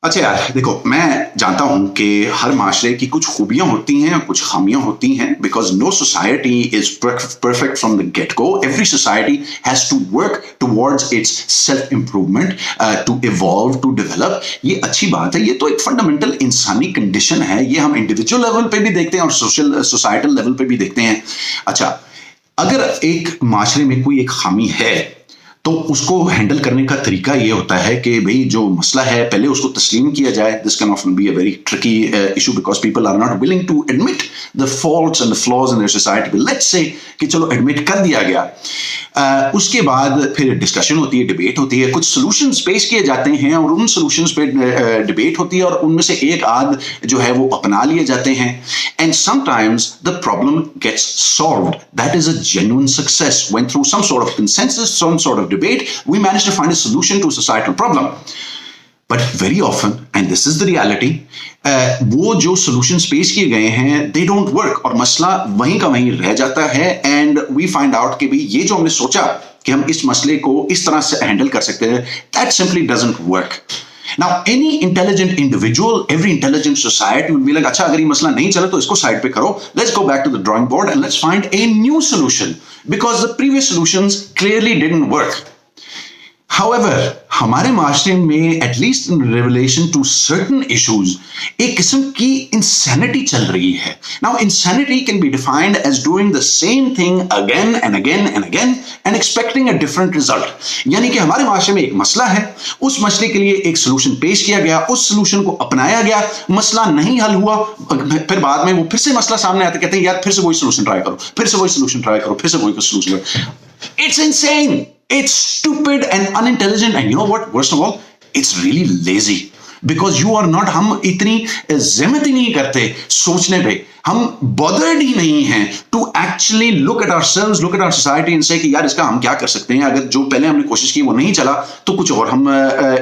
अच्छा यार देखो, मैं जानता हूं कि हर माशरे की कुछ खूबियां होती हैं, कुछ खामियां होती हैं, because no society is perfect from the get go. Every society has to work towards its self improvement, to evolve, to develop. ये अच्छी बात है, ये तो एक फंडामेंटल इंसानी कंडीशन है. ये हम इंडिविजुअल लेवल पे भी देखते हैं और सोसाइटल लेवल पे भी देखते हैं. अच्छा, अगर एक माशरे में कोई एक खामी है तो उसको हैंडल करने का तरीका ये होता है कि भाई जो मसला है पहले उसको तस्लीम किया जाए. This can often be a very tricky issue because people are not willing to admit the faults and the flaws in their society. Let's say कि चलो एडमिट कर दिया गया. उसके बाद फिर डिस्कशन होती है, डिबेट होती है, कुछ सॉल्यूशंस पेश किए जाते हैं और उन सॉल्यूशंस पे डिबेट होती है और उनमें से एक आध जो है वो अपना लिए जाते हैं. And sometimes the problem gets solved. That is a genuine success. When through some sort of consensus, some sort of debate, we managed to find a solution to a societal problem. But very often, and this is the reality, वो जो solutions पेश किए गए हैं they don't work और मसला वहीं का वहीं रह जाता है. and we find out कि भाई ये जो हमने सोचा कि हम इस मसले को इस तरह से हैंडल कर सकते हैं, that simply doesn't work. Now, any intelligent individual, every intelligent society will be like, अच्छा अगर ये मसला नहीं चला तो इसको साइड पे करो. Let's go back to the drawing board and let's find a new solution because the previous solutions clearly didn't work. However, हमारे माशरे में at least in relation to certain issues एक किस्म की insanity चल रही है. Now, insanity can be defined as doing the same thing again and again and again and expecting a different result. यानी कि हमारे माशरे में एक मसला है, उस मसले के लिए एक सोल्यूशन पेश किया गया, उस सोल्यूशन को अपनाया गया, मसला नहीं हल हुआ, फिर बाद में वो फिर से मसला सामने आता, कहते हैं यार फिर से वही सोल्यूशन ट्राई करो, फिर से वही सोल्यूशन ट्राई करो, फिर से वही सोल्यूशन करो. It's insane. It's stupid and unintelligent, and you know what? Worst of all, it's really lazy. Because you are not, हम इतनी ज़िम्मती नहीं करते सोचने पे, हम bothered ही नहीं हैं to actually look at ourselves, look at our society and say कि यार इसका हम क्या कर सकते हैं. अगर जो पहले हमने कोशिश की वो नहीं चला तो कुछ और हम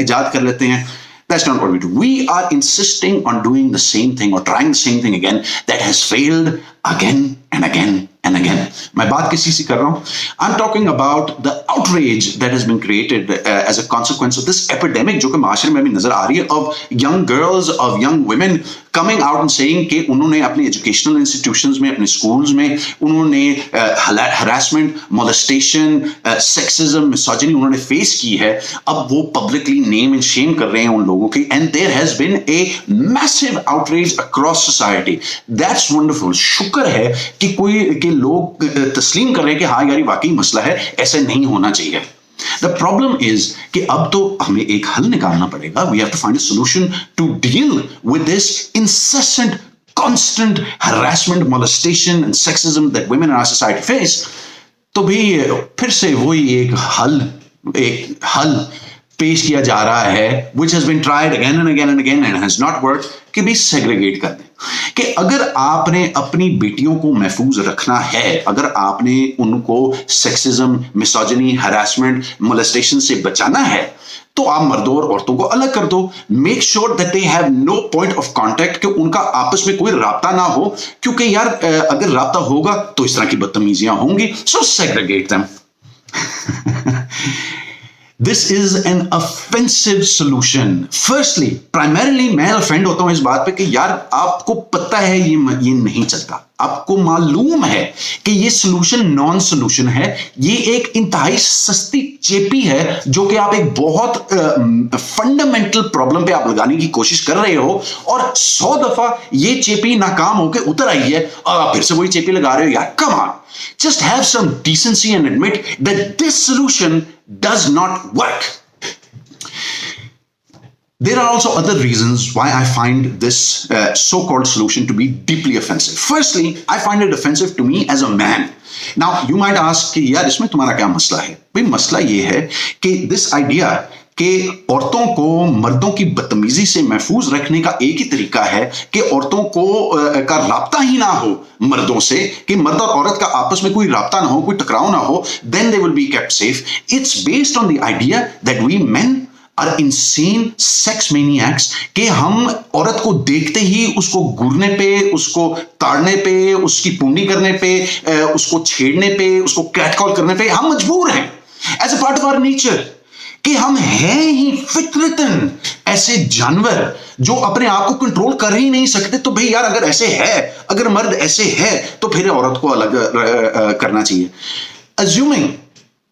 इजाद कर लेते हैं. That's not what we do. We are insisting on doing the same thing or trying the same thing again that has failed again and again and again. मैं बात किसी से कर रहा हूँ? I'm talking about the outrage that has been created as a consequence of this epidemic जो कि माशरे में भी नजर आ रही है, of young girls, of young women coming out and saying कि उन्होंने अपने educational institutions में, अपने schools में उन्होंने harassment, molestation, sexism, misogyny उन्होंने face की है. अब वो publicly name and shame कर रहे हैं उन लोगों की, and there has been a massive outrage across society. That's wonderful. शुक्र है कि लोग तस्लीम कर रहे हैं कि हाँ यार ये वाकई मसला है, ऐसे नहीं होना चाहिए. The problem is कि अब तो हमें एक हल निकालना पड़ेगा. We have to find a solution to deal with this incessant, constant harassment, molestation and sexism that women in our society face. तो भी फिर से वही एक हल पेश किया जा रहा है, which has been tried again and again and again and has not worked, कि भी सेग्रीगेट कर दें. कि अगर आपने अपनी बेटियों को महफूज रखना है, अगर आपने उनको सेक्सिज्म, मिसोजिनी, हरासमेंट, मोलेस्टेशन से बचाना है, तो आप मर्दों और औरतों को अलग कर दो. Make sure that they have no point of contact, कि उनका आपस में कोई राब्ता ना हो, क्योंकि यार अगर राब्ता होगा तो इस तरह की बदतमीजियां होंगी. So segregate them. This is an offensive solution. Firstly, primarily मैं offend होता हूं इस बात पे कि यार आपको पता है ये नहीं चलता, आपको मालूम है कि ये solution नॉन solution है, ये एक इंतहाई सस्ती चेपी है जो कि आप एक बहुत फंडामेंटल प्रॉब्लम पे आप लगाने की कोशिश कर रहे हो, और 100 दफा ये चेपी नाकाम होकर उतर आई है और आप फिर से वही चेपी लगा रहे हो. यार come on, just have some decency and admit that this solution does not work. There are also other reasons why I find this so-called solution to be deeply offensive. Firstly, I find it offensive to me as a man. Now, you might ask कि यार इसमें तुम्हारा क्या मसला है? भाई मसला ये है कि this idea कि औरतों को मर्दों की बदतमीजी से महफूज रखने का एक ही तरीका है कि औरतों को का राब्ता ही ना हो मर्दों से, कि मर्द और औरत का आपस में कोई राब्ता ना हो, कोई टकराव ना हो, then they will be kept safe. It's based on the idea that we men are insane sex maniacs, कि हम औरत को देखते ही उसको घूरने पे, उसको ताड़ने पे, उसकी पूंडी करने पे, उसको छेड़ने पे, उसको कैटकॉल करने पे हम मजबूर हैं as a part of our nature. कि हम हैं ही फितरतन ऐसे जानवर जो अपने आप को कंट्रोल कर ही नहीं सकते, तो भाई यार अगर ऐसे है, अगर मर्द ऐसे है, तो फिर औरत को अलग करना चाहिए। अज्यूमिंग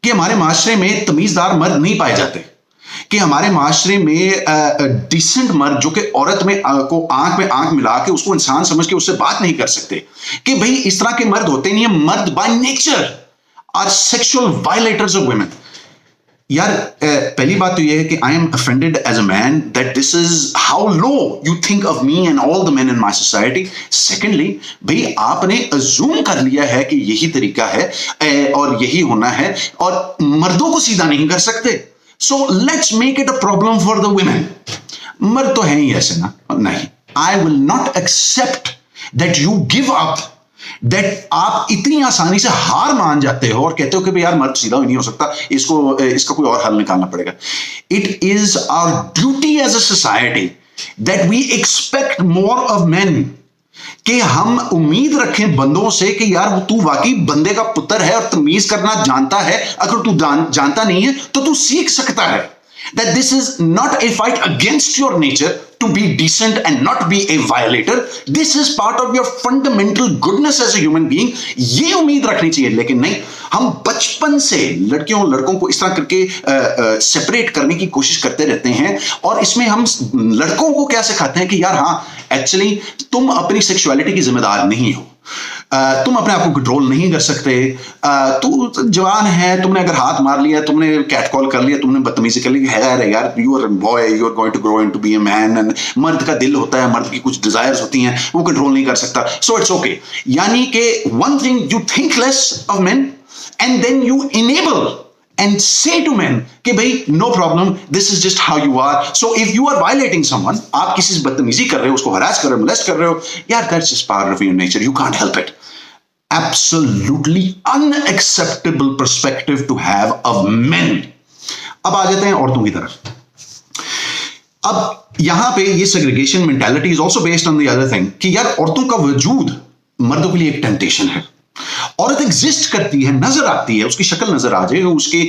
कि हमारे माशरे में तमीजदार मर्द नहीं पाए जाते, कि हमारे माशरे में डिसेंट मर्द जो कि औरत में को आंख में आंख मिला के उसको इंसान समझ के उससे बात नहीं कर सकते, कि भाई इस तरह के मर्द होते नहीं है। मर्द by nature are sexual violators of women. यार पहली बात तो यह है कि I am offended as a man that this is how low you think of me and all the men in my society. Secondly, भाई आपने अज्यूम कर लिया है कि यही तरीका है और यही होना है, और मर्दों को सीधा नहीं कर सकते। So let's make it a problem for the women. मर्द तो है ही ऐसे ना, नहीं, I will not accept that you give up, that आप इतनी आसानी से हार मान जाते हो और कहते हो कि भाई यार मर्द सीधा ही नहीं हो सकता, इसका कोई और हल निकालना पड़ेगा। It is our duty as a society that we expect more of men, कि हम उम्मीद रखें बंदों से कि यार तू वाकई बंदे का पुत्र है और तमीज करना जानता है। अगर तू जानता नहीं है तो तू सीख सकता है। That this is not a fight against your nature to be decent and not be a violator. This is part of your fundamental goodness as a human being. ये उम्मीद रखनी चाहिए। लेकिन नहीं, हम बचपन से लड़कियों लड़कों को इस तरह करके सेपरेट करने की कोशिश करते रहते हैं, और इसमें हम लड़कों को क्या सिखाते हैं कि यार हाँ, एक्चुअली तुम अपनी सेक्सुअलिटी की जिम्मेदार नहीं हो, तुम अपने आप को कंट्रोल नहीं कर सकते, तू जवान है, तुमने अगर हाथ मार लिया, तुमने कैट कॉल कर लिया, तुमने बदतमीजी कर ली, है यार you are boy, you are going to grow into be a man. And मर्द का दिल होता है, मर्द की कुछ डिजायर्स होती हैं, वो कंट्रोल नहीं कर सकता, सो इट्स ओके। यानी कि one thing, you think less of men and then you enable and say to men कि भाई no problem, this is just how you are. So if you are violating someone, आप किसी से बदतमीजी कर रहे हो, उसको harass कर रहे हो, molest कर रहे हो, यार that's just part of your nature, you can't help it. Absolutely unacceptable perspective to have of men. अब आ जाते हैं औरतों की तरफ। अब यहां पे ये segregation mentality is also based on the other thing कि यार औरतों का वजूद मर्दों के लिए एक टेम्पटेशन है। औरत एग्जिस्ट करती है, नजर आती है, उसकी शक्ल नजर आ जाए, उसके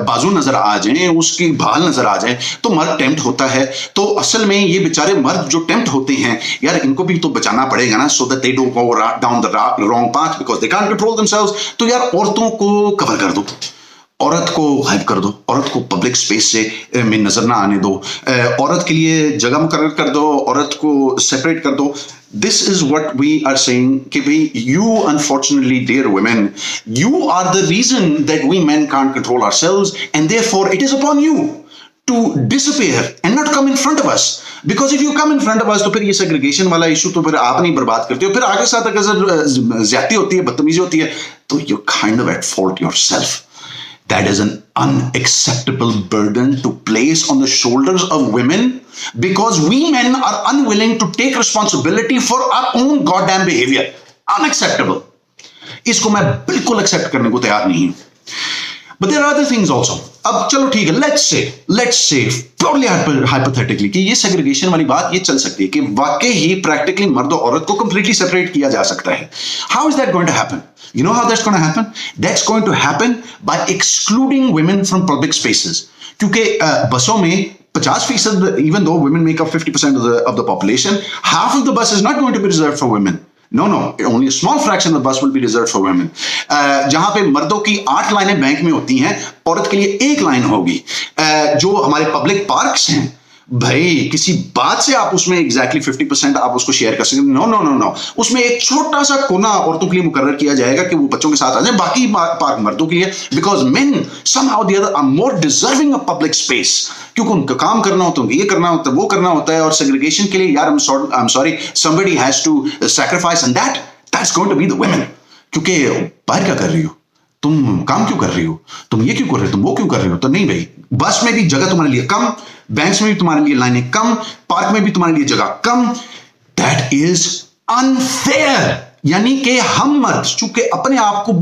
बाजू नजर आ जाए, उसके बाल नजर आ जाए, तो मर्द टेम्प्ट होता है। तो असल में ये बेचारे मर्द जो टेम्प्ट होते हैं, यार इनको भी तो बचाना पड़ेगा ना, so that they don't go down the wrong path because they can't control themselves. तो यार औरतों को कवर कर दो, औरत को गायब कर दो, औरत को पब्लिक स्पेस से में नजर ना आने दो, औरत के लिए जगह मुकर्रर कर दो, औरत को सेपरेट कर दो। This is what we are saying कि भाई you unfortunately dear women, you are the reason that we men can't control ourselves, and therefore it is upon you to disappear and not come in front of us, because if you come in front of us तो फिर ये segregation वाला issue तो फिर आप नहीं बर्बाद करते हो, फिर आगे साथ अगर ज्यादती होती है, बदतमीजी होती है, तो you're kind of at fault yourself. That is an unacceptable burden to place on the shoulders of women, because we men are unwilling to take responsibility for our own goddamn behavior. Unacceptable. इसको मैं बिल्कुल accept करने को तैयार नहीं हूं। But there are other things also. अब चलो ठीक है, let's say purely hypothetically कि ये segregation वाली बात ये चल सकती है कि वाकई ही practically मर्द और औरत को completely separate किया जा सकता है। How is that going to happen? You know how that's going to happen? That's going to happen by excluding women from public spaces. क्योंकि बसों में 50%, even though women make up 50% of the population, half of the bus is not going to be reserved for women. No, only a small fraction of the bus will be reserved for women. जहां पे मर्दों की 8 लाइनें bank में होती हैं, औरत के लिए 1 लाइन होगी। जो हमारे पब्लिक पार्क्स हैं, भाई किसी बात से आप उसमें एग्जैक्टली 50% आप उसको शेयर कर सकते। नो, उसमें एक छोटा सा कोना औरतों के लिए मुकर्रर किया जाएगा कि वो बच्चों के साथ आ जाए, बाकी पार्क मर्दों के लिए, because men somehow the other are more deserving of public space, क्योंकि उनका काम करना होता है, ये करना होता है, वो करना होता है। और सेग्रीगेशन के लिए यार I am sorry, somebody has to sacrifice, and that's going to be the women। क्योंकि बाहर क्या कर रही हो तुम, काम क्यों कर रही हो तुम, ये क्यों कर रहे हो तुम, वो क्यों कर रहे हो? तो नहीं भाई, बस में भी जगह तुम्हारे लिए कम, बैंक्स में भी तुम्हारे लिए लाइनें कम, पार्क में भी तुम्हारे लिए जगह कम। That is unfair. यानी कि हम मर्द चूंकि अपने आप को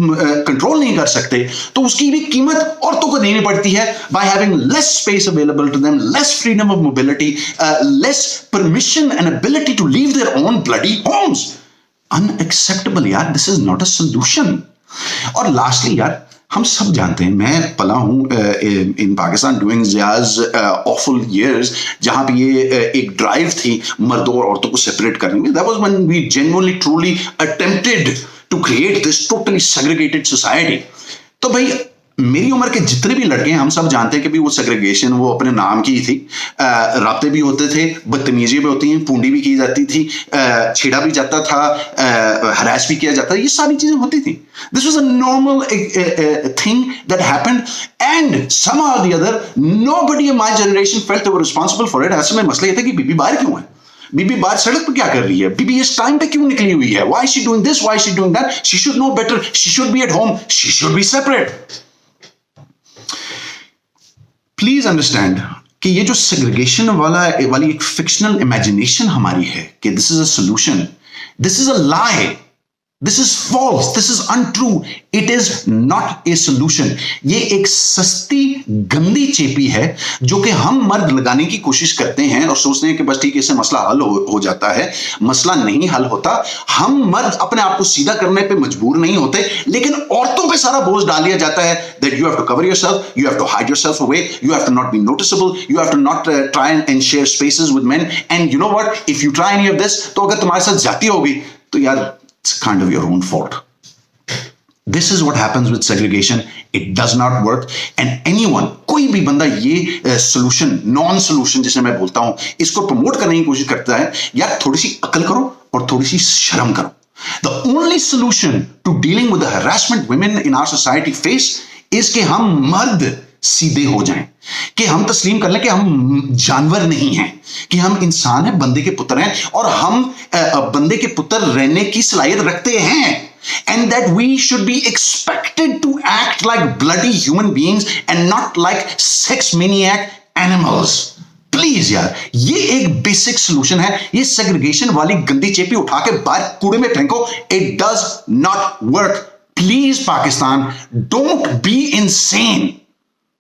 कंट्रोल नहीं कर सकते, तो उसकी भी कीमत औरतों को देनी पड़ती है by having less space available to them, less freedom of mobility, less permission and ability to leave their own bloody homes. Unacceptable यार, this is not a solution. और लास्टली यार, हम सब जानते हैं, मैं पला हूं in Pakistan during Zia's awful years, जहां पे ये एक ड्राइव थी मर्दों और औरतों को सेपरेट करने में. That was when we genuinely truly attempted to create this totally segregated society. तो भाई मेरी उम्र के जितने भी लड़के हैं हम सब जानते हैं कि भी वो सेग्रीगेशन वो अपने नाम की ही थी. राब्ते भी होते थे, बदतमीजी भी होती हैं, पूंडी भी की जाती थी, छेड़ा भी जाता था, हरास भी किया जाता था, ये सारी चीजें होती थी. This was a normal thing that happened and somehow or the other nobody in my generation felt they were responsible for it. ऐसे में मसला ये था कि बीबी बाहर क्यों है, बीबी बाहर सड़क पर क्या कर रही है, बीबी इस टाइम पे क्यों निकली हुई है, why is she doing this, why is she doing that, she should know better, she should be at home, she should be separate. Please understand कि ये जो सेग्रीगेशन वाली एक फिक्शनल इमेजिनेशन हमारी है कि this is a solution, this is a lie, this is false, this is untrue, it is not a solution. ये एक सस्ती गंदी चेपी है जो कि हम मर्द लगाने की कोशिश करते हैं और सोचते हैं कि बस ठीक है इससे मसला हल हो जाता है. मसला नहीं हल होता. हम मर्द अपने आप को सीधा करने पे मजबूर नहीं होते, लेकिन औरतों पे सारा बोझ डाल दिया जाता है that you have to cover yourself, you have to hide yourself away, you have to not be noticeable, you have to not try and share spaces with men, and you know what, if you try any of this, तो अगर तुम्हारे साथ जाती होगी तो यार it's kind of your own fault. This is what happens with segregation. It does not work. And anyone, कोई भी बंदा ये solution, non-solution जिसे मैं बोलता हूं, इसको प्रमोट करने की कोशिश करता है, यार थोड़ी सी अकल करो और थोड़ी सी शर्म करो. The only solution to dealing with the harassment women in our society face is कि हम मर्द सीधे हो जाएं, कि हम तस्लीम कर लें कि हम जानवर नहीं हैं, कि हम इंसान हैं, बंदे के पुत्र हैं और हम बंदे के पुत्र रहने की सलाहियत रखते हैं, and that we should be expected to act like bloody human beings and not like sex maniac animals. Please यार, ये एक बेसिक सोल्यूशन है. ये सेग्रीगेशन वाली गंदी चेपी उठा के बाहर कूड़े में फेंको. It does not work. Please Pakistan, don't be insane.